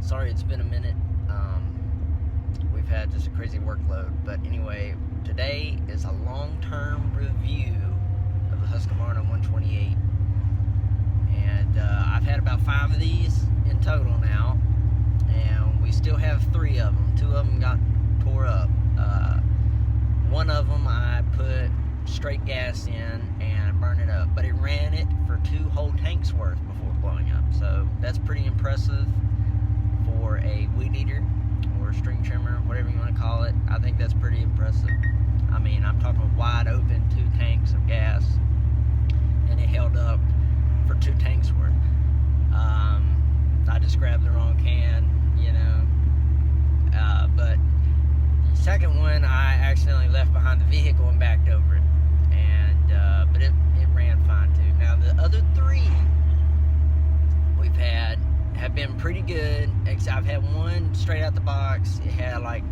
Sorry it's been a minute. We've had just a crazy workload. But anyway, today is a long-term review of the Husqvarna 128. And I've had about 5 of these in total now. And we still have 3 of them. 2 of them got tore up. One of them I put straight gas in and burned it up. But it ran it for 2 whole tanks worth before blowing up. So that's pretty impressive for a weed eater or string trimmer, whatever you want to call it. I think that's pretty impressive. I mean, I'm talking wide open 2 tanks of gas, and it held up for 2 tanks worth. I just grabbed the wrong can, but the second one I accidentally left behind the vehicle and backed over it, and but it ran fine too. Now the other 3 we've had have been pretty good, except I've had one straight out the box. It had like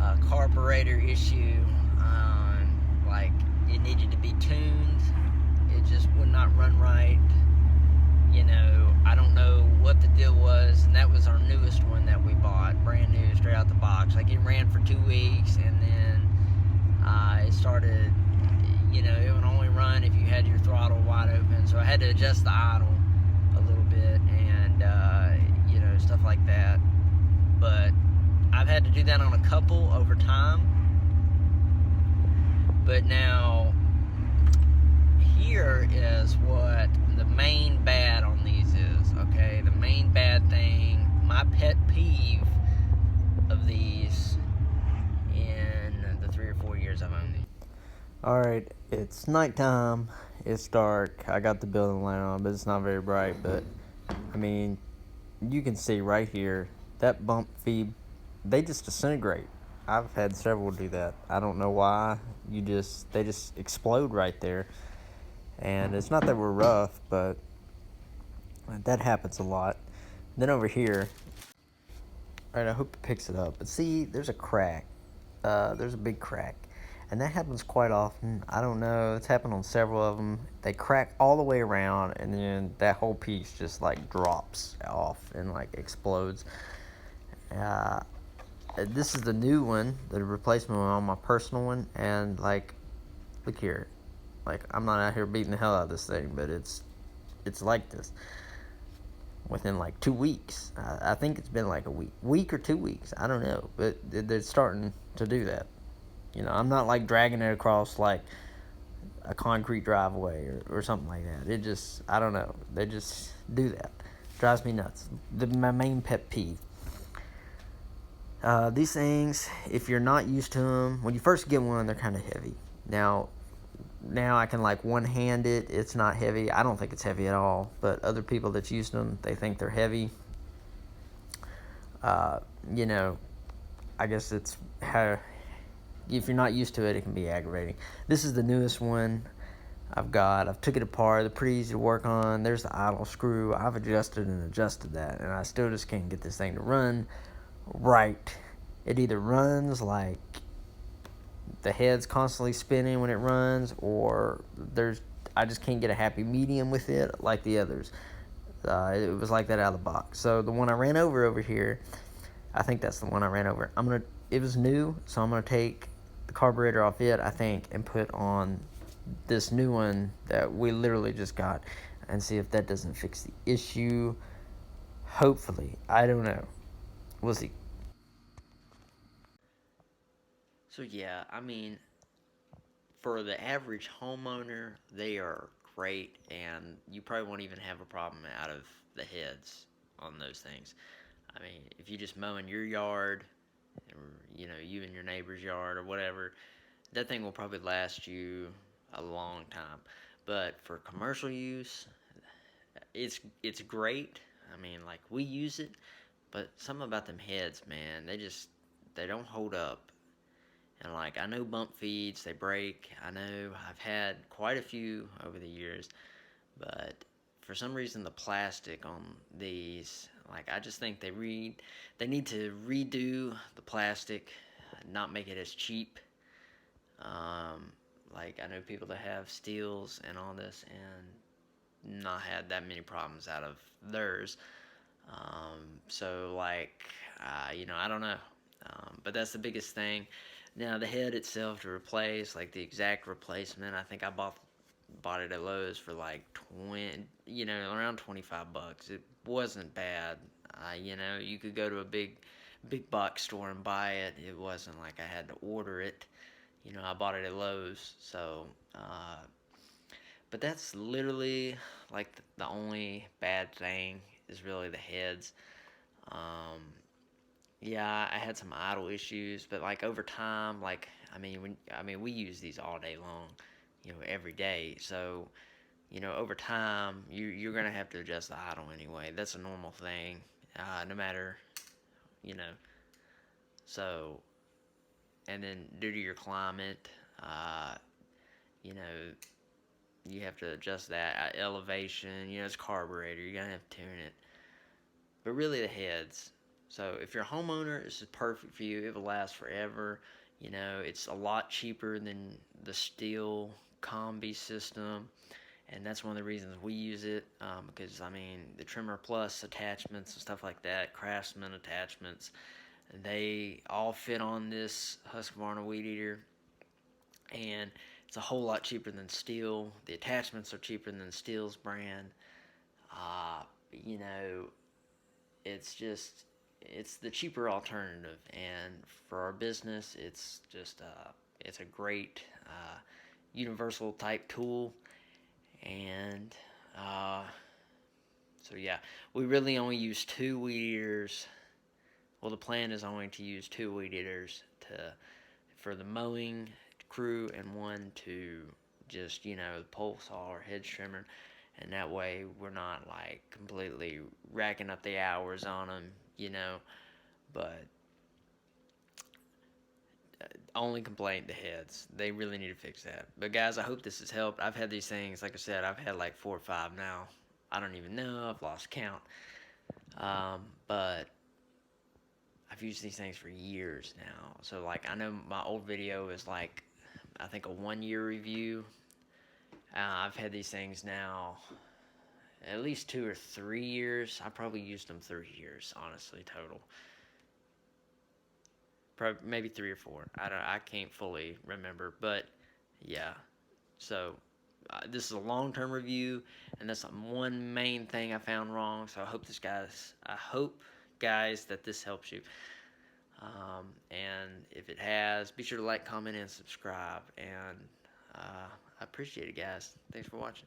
a carburetor issue, like it needed to be tuned. It just would not run right. I don't know what the deal was, and that was our newest one that we bought, brand new, straight out the box. Like it ran for 2 weeks, and then it started, it would only run if you had your throttle wide open, so I had to adjust the idle a little bit, and stuff like that. But I've had to do that on a couple over time. But now here is what the main bad on these is, okay? The main bad thing, my pet peeve of these in the 3 or 4 years I've owned these. Alright, it's nighttime, it's dark, I got the building light on, but it's not very bright. But I mean, you can see right here, that bump feed, they just disintegrate. I've had several do that. I don't know why. They just explode right there. And it's not that we're rough, but that happens a lot. Then over here, alright, I hope it picks it up. But see, there's a crack. There's a big crack. And that happens quite often. I don't know. It's happened on several of them. They crack all the way around, and then that whole piece just like drops off and like explodes. This is the new one, the replacement one on my personal one, and like, look here. Like, I'm not out here beating the hell out of this thing, but it's like this within like 2 weeks. I think it's been like a week or 2 weeks. I don't know, but they're starting to do that. I'm not like dragging it across like a concrete driveway or something like that. It just, I don't know. They just do that. Drives me nuts. My main pet peeve. These things, if you're not used to them, when you first get one, they're kind of heavy. Now I can like one-hand it. It's not heavy. I don't think it's heavy at all. But other people that's used them, they think they're heavy. I guess it's how, if you're not used to it, it can be aggravating. This is the newest one I've got. I've took it apart. They're pretty easy to work on. There's the idle screw. I've adjusted that, and I still just can't get this thing to run right. It either runs like the head's constantly spinning when it runs, or I just can't get a happy medium with it like the others. It was like that out of the box. So the one I ran over here, I think that's the one I ran over. It was new, so I'm gonna take the carburetor off it, I think, and put on this new one that we literally just got, and see if that doesn't fix the issue. Hopefully, I don't know. We'll see. So yeah, I mean, for the average homeowner, they are great, and you probably won't even have a problem out of the heads on those things. I mean, if you just mow in your yard, or, you and your neighbor's yard or whatever, that thing will probably last you a long time. But for commercial use, it's great. I mean, like, we use it, but something about them heads, man, they don't hold up. And like, I know bump feeds, they break. I know I've had quite a few over the years, but for some reason the plastic on these, like, I just think they need to redo the plastic, not make it as cheap. Like, I know people that have steels and all this and not had that many problems out of theirs. So like, I don't know. But that's the biggest thing. Now the head itself to replace, like the exact replacement, I think I bought it at Lowe's for like 20, around $25. It wasn't bad. You could go to a big box store and buy it. It wasn't like I had to order it. I bought it at Lowe's. So, but that's literally like the only bad thing is really the heads. Um, yeah, I had some idle issues, but like over time, like we use these all day long, every day. So, over time, you're gonna have to adjust the idle anyway. That's a normal thing, no matter, you know. So, and then due to your climate, uh, you know, you have to adjust that elevation. It's carburetor. You're gonna have to tune it. But really, the heads. So if you're a homeowner, this is perfect for you. It will last forever. It's a lot cheaper than the steel combi system, and that's one of the reasons we use it. Because the trimmer plus attachments and stuff like that, Craftsman attachments, they all fit on this Husqvarna weed eater, and it's a whole lot cheaper than steel. The attachments are cheaper than Steel's brand. Uh, you know, it's the cheaper alternative, and for our business, it's a great universal type tool, and so yeah, we really only use two weed eaters. Well, the plan is only to use two weed eaters for the mowing crew, and one to just the pole saw or hedge trimmer, and that way we're not like completely racking up the hours on them. But only complaint the heads. They really need to fix that. But guys, I hope this has helped. I've had these things, like I said, I've had like 4 or 5 now. I don't even know. I've lost count. But I've used these things for years now. So like I know my old video is like I think a 1-year review. I've had these things now at least 2 or 3 years. I probably used them 3 years, honestly, total. Probably maybe 3 or 4. I can't fully remember, but yeah. So this is a long-term review, and that's one main thing I found wrong. So I hope guys that this helps you. And if it has, be sure to like, comment, and subscribe. And I appreciate it, guys. Thanks for watching.